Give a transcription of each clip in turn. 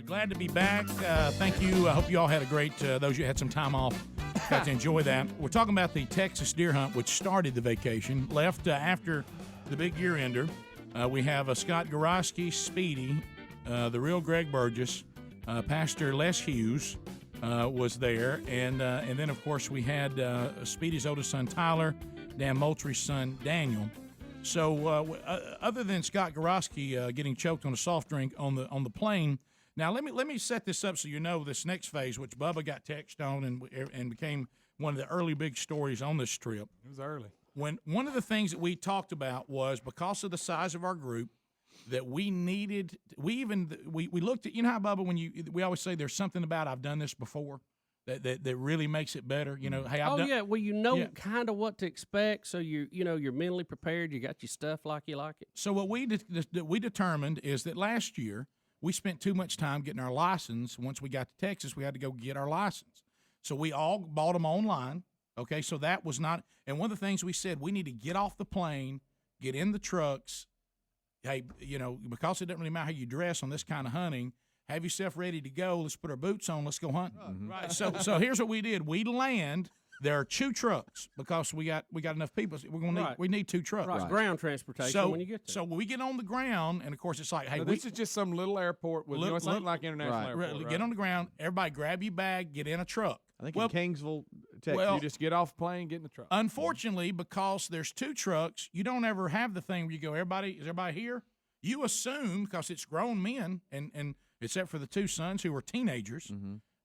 Glad to be back. Thank you. I hope you all had a great, those you had some time off, got to enjoy that. We're talking about the Texas deer hunt, which started the vacation, left after the big year ender. We have Scott Gorosky, Speedy, the real Greg Burgess, Pastor Les Hughes was there, and then, of course, we had Speedy's oldest son, Tyler, Dan Moultrie's son, Daniel. So other than Scott Gorosky getting choked on a soft drink on the plane, now let me set this up so you know this next phase, which Bubba got text on and became one of the early big stories on this trip. It was early. When one of the things that we talked about was because of the size of our group that we needed, we looked at, you know how, Bubba, we always say there's something about I've done this before. That really makes it better, you know. Hey, yeah. Well, you know kind of what to expect, so you're mentally prepared. You got your stuff like you like it. So what we determined is that last year we spent too much time getting our license. Once we got to Texas, we had to go get our license. So we all bought them online. Okay, so that was not. And one of the things we said, we need to get off the plane, get in the trucks. Hey, you know, because it doesn't really matter how you dress on this kind of hunting. Have yourself ready to go. Let's put our boots on. Let's go hunting. Mm-hmm. Right. So here's what we did. We land. There are 2 trucks because we got enough people. We need 2 trucks. Right. Ground transportation when you get there. So when we get on the ground, and of course it's like, hey, this is just some little airport with it's not like international airport. Right. Get on the ground. Everybody grab your bag. Get in a truck. I think in Kingsville, Texas, you just get off the plane, get in the truck. Unfortunately, because there's 2 trucks, you don't ever have the thing where you go, is everybody here? You assume, because it's grown men, and except for the 2 sons who were teenagers,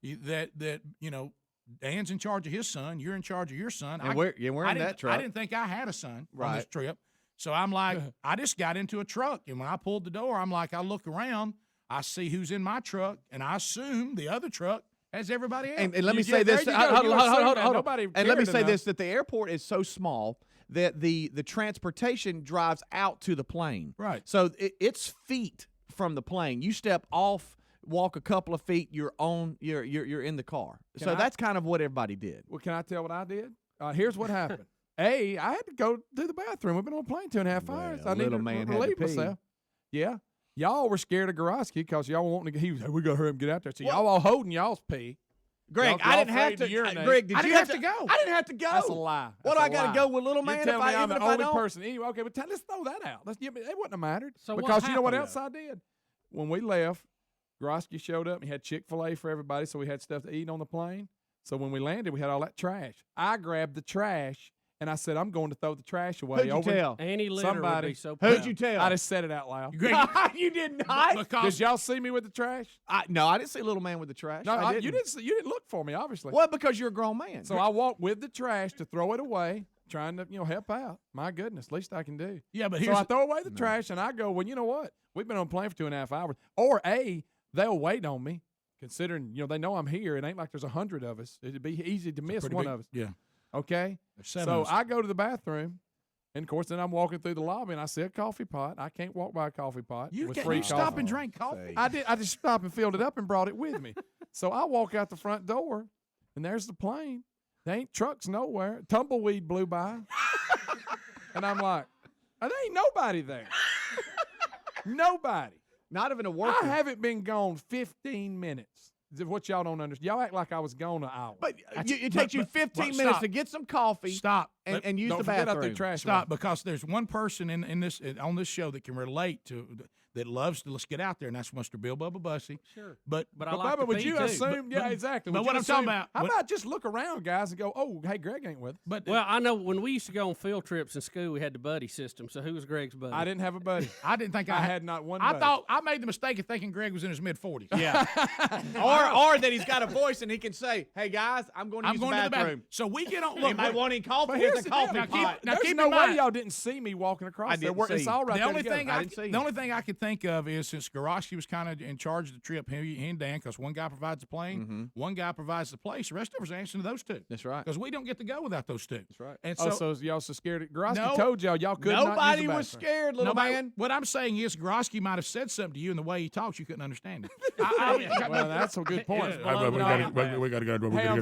that you know, Dan's in charge of his son, you're in charge of your son. And we're in that truck. I didn't think I had a son on this trip. So I'm like, I just got into a truck, and when I pulled the door, I'm like, I look around, I see who's in my truck, and I assume the other truck has everybody else. And let me say this. Hold on. And let me say this, that the airport is so small that the transportation drives out to the plane. Right. So it's feet from the plane. You step off, walk a couple of feet, you're in the car. That's kind of what everybody did. Well, can I tell what I did? Here's what happened. I had to go to the bathroom. We've been on a plane 2.5 hours. I needed to relieve myself. Yeah. Y'all were scared of Gorosky because y'all were wanting to. He was like, we got to hurry and get out there. So y'all all holding y'all's pee. Greg, I didn't have to. Greg, did you have to go? I didn't have to go. That's a lie. What do I got to go with little man? You're telling me I'm the only person. Anyway, okay, but let's throw that out. It wouldn't have mattered. So because you know what else I did? When we left, Gorosky showed up and he had Chick-fil-A for everybody, so we had stuff to eat on the plane. So when we landed, we had all that trash. I grabbed the trash. And I said, I'm going to throw the trash away. Who'd you tell? Annie Litter would be so proud. Who'd you tell? I just said it out loud. You did not? Did y'all see me with the trash? No, I didn't see little man with the trash. No, you didn't look for me, obviously. Well, because you're a grown man. So I walked with the trash to throw it away, trying to help out. My goodness, least I can do. Yeah, but so I throw away the trash, and I go, well, you know what? We've been on a plane for 2.5 hours. Or they'll wait on me, considering they know I'm here. It ain't like there's 100 of us. It'd be easy to miss one of us. Yeah. Okay, so I go to the bathroom, and of course, then I'm walking through the lobby, and I see a coffee pot. I can't walk by a coffee pot. You stop and drink coffee. I did. I just stopped and filled it up and brought it with me. So I walk out the front door, and there's the plane. There ain't trucks nowhere. Tumbleweed blew by, and I'm like, there ain't nobody there. Nobody. Not even a worker. I haven't been gone 15 minutes. What y'all don't understand. Y'all act like I was gone an hour. But it takes you 15 minutes to get some coffee. Stop. And use the bathroom. Don't forget out the trash. Stop, because there's one person on this show that can relate to that loves to let's get out there, and that's Mr. Bill Bubba Bussey. Sure. But I like Bubba, would you too. assume? Yeah, exactly. But what I'm talking about. How about just look around, guys, and go, oh, hey, Greg ain't with us. But well, I know when we used to go on field trips in school, we had the buddy system. So who was Greg's buddy? I didn't have a buddy. I didn't think I had not one. I thought I made the mistake of thinking Greg was in his mid-40s. Yeah. or that he's got a voice and he can say, "Hey guys, I'm going to use the bathroom." So we get on. Look, I want coffee. Here's the coffee pot. There's no way y'all didn't see me walking across there. It's all right. The only thing I could think of is since Gorosky was kind of in charge of the trip, he and Dan, because one guy provides the plane, one guy provides the place. The rest of us are answering to those 2. That's right. Because we don't get to go without those 2. That's right. And so y'all so scared. Gorosky told y'all could not. Nobody was scared, little man. What I'm saying is Gorosky might have said something to you, and the way he talks, you couldn't understand it. Well, that's a good point. We got to go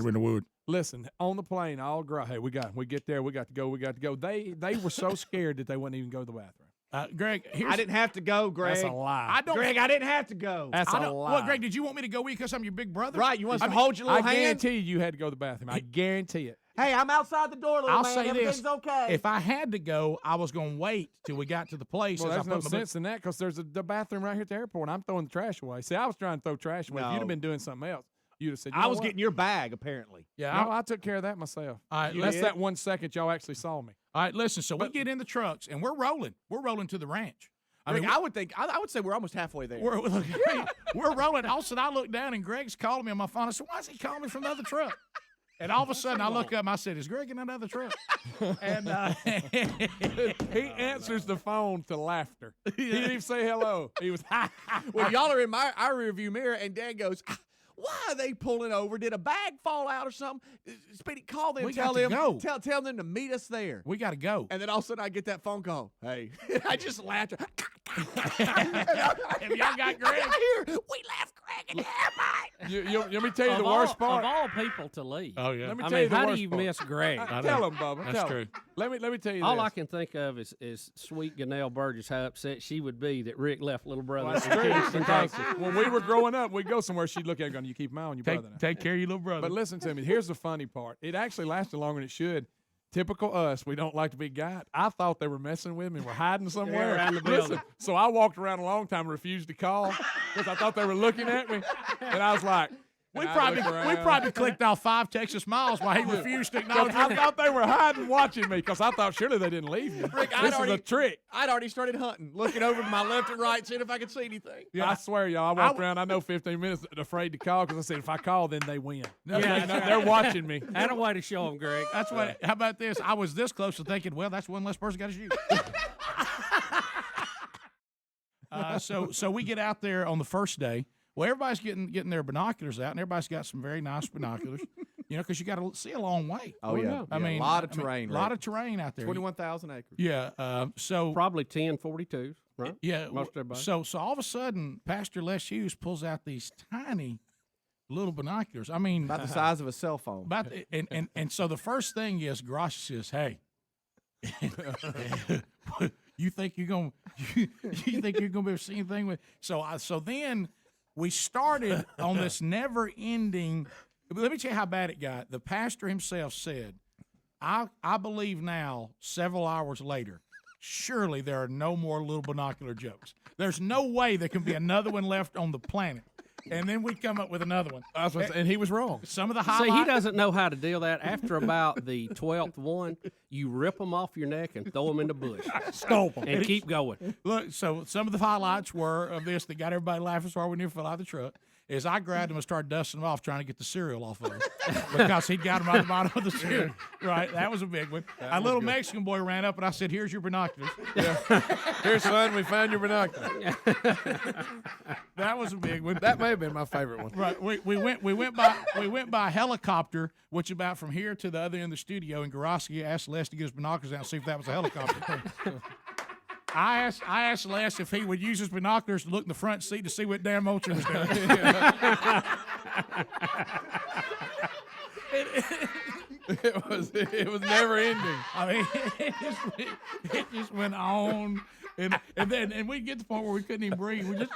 in the wood. Listen, on the plane, hey, we get there, we got to go. They were so scared that they wouldn't even go to the bathroom. Greg, I didn't have to go, Greg. That's a lie. Greg, I didn't have to go. That's a lie. Well, Greg, did you want me to go with you because I'm your big brother? Right, you want us to hold your little I hand? guarantee you had to go to the bathroom. I guarantee it. Hey, I'm outside the door, little I'll man. say Everything's this. okay. If I had to go, I was going to wait till we got to the place. Well, as I there's no put my sense in that because there's the bathroom right here at the airport. And I'm throwing the trash away. See, I was trying to throw trash away. If you'd have been doing something else, you'd have said, I was getting your bag, apparently. Yeah, No, I took care of that myself. All right, That's that 1 second y'all actually saw me. All right, listen. So we get in the trucks and we're rolling. We're rolling to the ranch. Greg, I would say we're almost halfway there. We're rolling. All of a sudden, I look down and Greg's calling me on my phone. I said, "Why is he calling me from the other truck?" And all of a sudden, I look up and I said, "Is Greg in that other truck?" And he answers the phone to laughter. He didn't even say hello. He was, Well, y'all are in our rearview mirror, and Dad goes, "Why are they pulling over? Did a bag fall out or something? Speedy, call them. We Tell got to them. go. Tell them to meet us there." we got to go. And then all of a sudden, I get that phone call. Hey, I just laughed. Have y'all got Greg? Here, we left Greg in the airport. let me tell you the worst part. Of all people to leave. Oh yeah. Let me I tell mean, you the how worst do you part. miss Greg? Tell him, Bubba. That's tell true. him. Let me tell you All this. I can think of is sweet Ganelle Burgess, how upset she would be that Rick left little brother Well, that's in true, Kingston, because Texas. when we were growing up, we'd go somewhere, she'd look at it going, you keep an eye on your brother now. Take care of your little brother. But listen to me. Here's the funny part. It actually lasted longer than it should. Typical us. We don't like to be got. I thought they were messing with me. We're hiding somewhere. around the Listen, building. so I walked around a long time and refused to call because I thought they were looking at me. And I was like, we and I probably looked around. clicked off 5 Texas miles while he refused to acknowledge. I thought they were hiding, watching me, because I thought surely they didn't leave me. Rick, This is a trick. I'd already started hunting, looking over to my left and right, seeing if I could see anything. Yeah, I swear, y'all. I walked around. I know 15 minutes afraid to call because I said if I call, then they win. Yeah, They're watching me. Had a way to show him, Greg. That's what. How about this? I was this close to thinking, well, that's one less person got to shoot. So we get out there on the first day. Well, everybody's getting their binoculars out, and everybody's got some very nice binoculars. Because you got to see a long way. Oh, yeah. I mean, a lot of terrain. A lot of terrain out there. 21,000 acres. Yeah. So Probably 1042s, right? yeah. Most everybody. So all of a sudden, Pastor Les Hughes pulls out these tiny little binoculars. I mean, About the size of a cell phone. And so the first thing is, Grosh says, "Hey, you think you're gonna be able to see anything with?" So then we started on this never-ending. Let me tell you how bad it got. The pastor himself said, "I believe now, several hours later, surely there are no more little binocular jokes. There's no way there can be another one left on the planet." And then we come up with another one. And he was wrong. Some of the See, highlights. he doesn't know how to deal that. After about the 12th one, you rip them off your neck and throw them in the bush. Stomp 'em. And keep going. Look, so some of the highlights were of this that got everybody laughing so hard we never fell out of the truck. Is I grabbed him and started dusting him off, trying to get the cereal off of him because he'd got him on the bottom of the cereal. Right, that was a big one. A little Mexican boy ran up and I said, "Here's your binoculars." Here, son, we found your binoculars. That was a big one. That may have been my favorite one. Right, we went by helicopter, which about from here to the other end of the studio. And Garaski asked Les to get his binoculars out and see if that was a helicopter. I asked Les if he would use his binoculars to look in the front seat to see what Dan Moultrie was doing. It was never ending. I mean, it just went on, and then we get to the point where we couldn't even breathe. We just.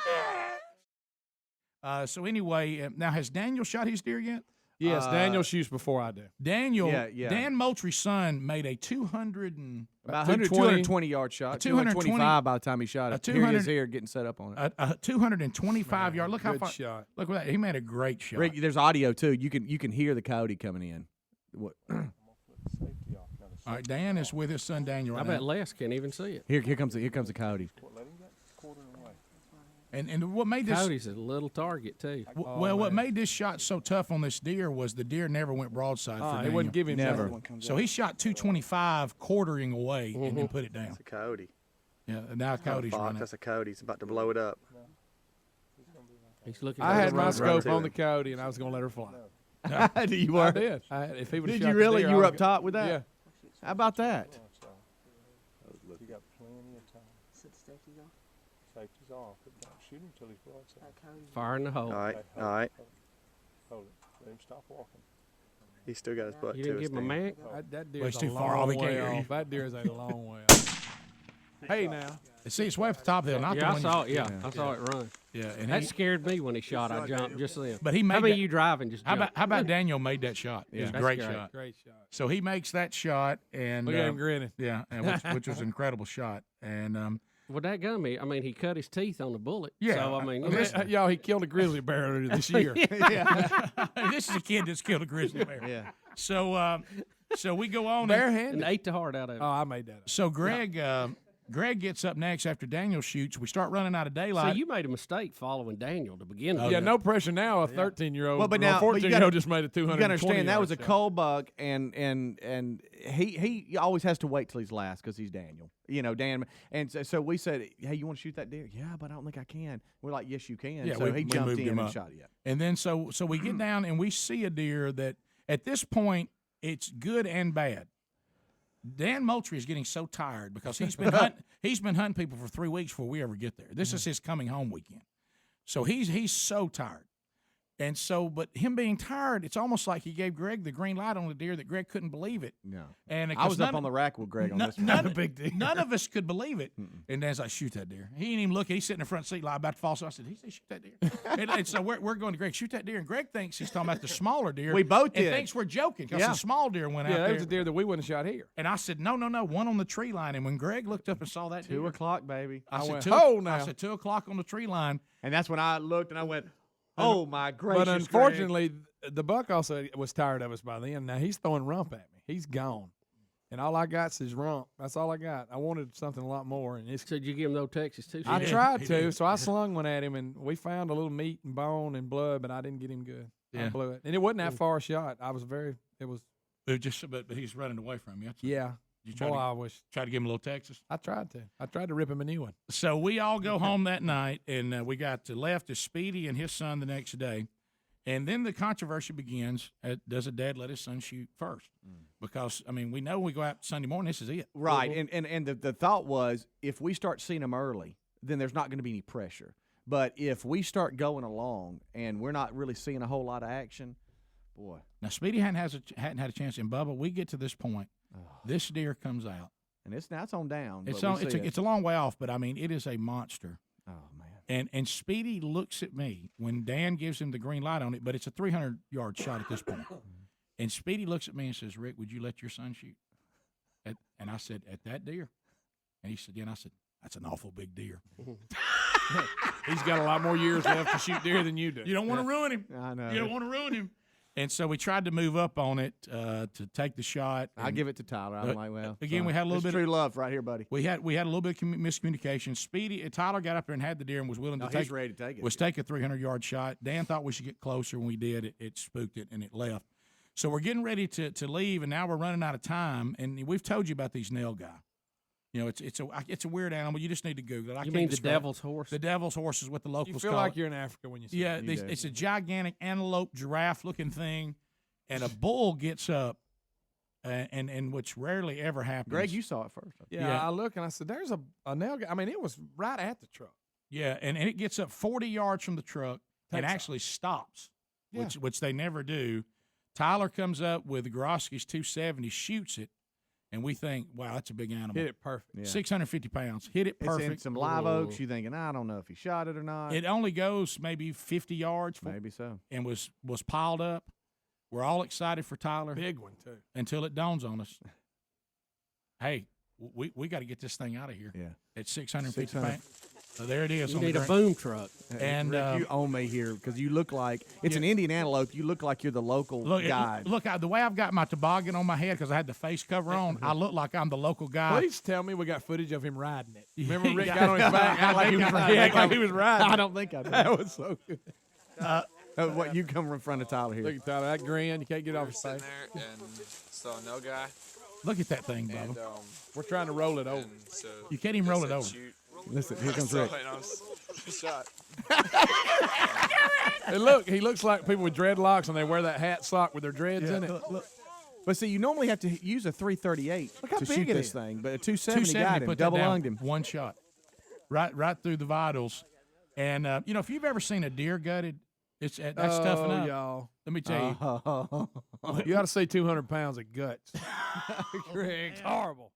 So anyway, now has Daniel shot his deer yet? Yes, Daniel shoots before I do. Daniel, Yeah. Dan Moultrie's son made a 220-yard shot. 225 by the time he shot it. Here he is here getting set up on it. a 225 yard. Look how Good far. shot. Look at that. He made a great shot. Rick, there's audio too. You can hear the coyote coming in. What? All right, Dan is with his son Daniel I right bet now. Les can't even see it. Here comes the coyote. And what made this Cody's a little target, too. what made this shot so tough on this deer was the deer never went broadside for They Daniel. wouldn't give him Never. that. So he shot 225 quartering away and then put it down. That's a coyote. Yeah, and now Not a Cody's fox, running. that's a coyote. He's about to blow it up. He's looking I at had the my road. scope to on him. the coyote, and I was going to let her fly. You I were? did. If he would've Did shot you the really? deer, You I were was up top with that? Yeah. How about that? You got plenty of time. Safety's off, but don't shoot him till he's broadside. Fire in the hole. All right, all right. Hold it. Let him stop walking. He's still got his butt You to didn't his give him a thing. mag? That Well, deer's he's a too far off, long he can't way hear you. off. That deer is a long way off. Hey, now. See, it's way off the top of the hill. Not the I one saw it. Yeah, I saw it run. Yeah, and That scared me when he shot. I jumped just then. But he made How many that- you driving? Just How jump? about Daniel made that shot? It was a That's great great. shot. Great shot. So he makes that shot, and Look at him grinning. Yeah, and which was an incredible shot. And Well, that gummy. I mean, he cut his teeth on the bullet. Yeah, So I mean, Y'all, he killed a grizzly bear earlier this year. this is a kid that's killed a grizzly bear. Yeah. So we go on. Barehanded. and ate the heart out of it. Oh, I made that up. So Greg gets up next after Daniel shoots. We start running out of daylight. So you made a mistake following Daniel to begin with. Yeah, no pressure now. A 13-year-old, Well, but now- but you 14-year-old just made a 220. You gotta understand that was a shot. cold buck, and he always has to wait till he's last because he's Daniel. Dan, and so we said, "Hey, you want to shoot that deer?" Yeah, but I don't think I can. We're like, "Yes, you can." Yeah, so we he jumped moved in him and up. shot it. Yeah. And then so we get down and we see a deer that at this point it's good and bad. Dan Moultrie is getting so tired because he's been hunting people for 3 weeks before we ever get there. This is his coming home weekend. So he's so tired. And so, but him being tired, it's almost like he gave Greg the green light on the deer that Greg couldn't believe it. No. And I was up on the rack with Greg on this one. None of us could believe it. And Dan's like, shoot that deer. He ain't even look. He's sitting in the front seat like about to fall. So I said, he said, shoot that deer. and so we're going to Greg, shoot that deer. And Greg thinks he's talking about the smaller deer. We both and did. thinks we're joking because the small deer went out Yeah, there. that was a deer that we wouldn't have shot here. And I said, no, one on the tree line. And when Greg looked up and saw that 2 deer, o'clock, baby. I said, went, 2 "Ho, now." I said 2 o'clock on the tree line. And that's when I looked and I went, "Oh my gracious!" But unfortunately, the buck also was tired of us by then. Now he's throwing rump at me. He's gone. And all I got is rump. That's all I got. I wanted something a lot more. And it's So did you give him no Texas too? I did. tried He to, did. so I slung one at him, and we found a little meat and bone and blood, but I didn't get him good. I Yeah. blew it, and it wasn't that far a shot. It was But he's running away from you. That's- yeah. You Boy, I wish try to give him a little Texas. I tried to rip him a new one. So we all go home that night, and we got left as Speedy and his son the next day. And then the controversy begins. Does a dad let his son shoot first? Because, I mean, we know we go out Sunday morning, this is it. Right, and the thought was, if we start seeing them early, then there's not going to be any pressure. But if we start going along and we're not really seeing a whole lot of action, boy. Now, Speedy hadn't had a chance. And, Bubba, we get to this point. This deer comes out. And it's on down. It's but we see it's a long way off, but, I mean, it is a monster. Oh, man. And Speedy looks at me when Dan gives him the green light on it, but it's a 300-yard shot at this point. And Speedy looks at me and says, "Rick, would you let your son shoot?" And I said, "At that deer?" And he said, "Yeah." And I said, "That's an awful big deer." He's got a lot more years left to shoot deer than you do. You don't want to ruin him. I know. You don't want to ruin him. And so we tried to move up on it to take the shot. I give it to Tyler. I'm like, well, again, son, we had a little it's bit true love right here, buddy. We had a little bit of miscommunication. Speedy Tyler got up there and had the deer and was willing to He's ready to take it. take a 300-yard shot. Dan thought we should get closer. When we did, it spooked it and it left. So we're getting ready to leave, and now we're running out of time. And we've told you about these nail guy. You know, it's a weird animal. You just need to Google it. You mean the devil's horse? The devil's horse is what the locals You feel call like it. you're in Africa when you see Yeah, it. it's a gigantic antelope giraffe-looking thing, and a bull gets up, and which rarely ever happens. Greg, you saw it first. Yeah, I look and I said, "There's a nail guy." I mean, it was right at the truck. Yeah, and it gets up 40 yards from the truck and Takes actually stops, Yeah. which they never do. Tyler comes up with Gorosky's 270, shoots it, and we think, wow, that's a big animal. Hit it perfect. Yeah. 650 pounds. Hit it It's perfect. in some live oaks. You thinking, I don't know if he shot it or not. It only goes maybe 50 yards Maybe so. and was piled up. We're all excited for Tyler Big one too. until it dawns on us. Hey, we got to get this thing out of here. Yeah. At 650 600. pounds. So there it is. You on the need a ground. boom truck. And Rick, you own me here because you look like it's an Indian antelope. You look like you're the local guide. Look, the way I've got my toboggan on my head because I had the face cover on, I look like I'm the local guy. Please tell me we got footage of him riding it. Remember Rick Yeah. got on his back, acted like he was riding. Acted like he was riding. I don't think I did. That was so good. What you come in front of Tyler here? Look at Tyler, that grin, you can't get off his Sitting face. there and saw no guy, Look at that thing, and Bubba. We're trying to roll it over. and so You can't even roll it said over. shoot. Listen, here comes So Rick. and I was shot. Hey, look, he looks like people with dreadlocks and they wear that hat sock with their dreads in it. But see, you normally have to use a 338 Look how to big shoot it this is. thing, but a 270 got 270 him, put that double down, lunged him. one shot, right through the vitals. And you know, if you've ever seen a deer gutted, that's tough enough. Y'all. Let me tell you. You ought to say 200 pounds of guts. Greg, horrible.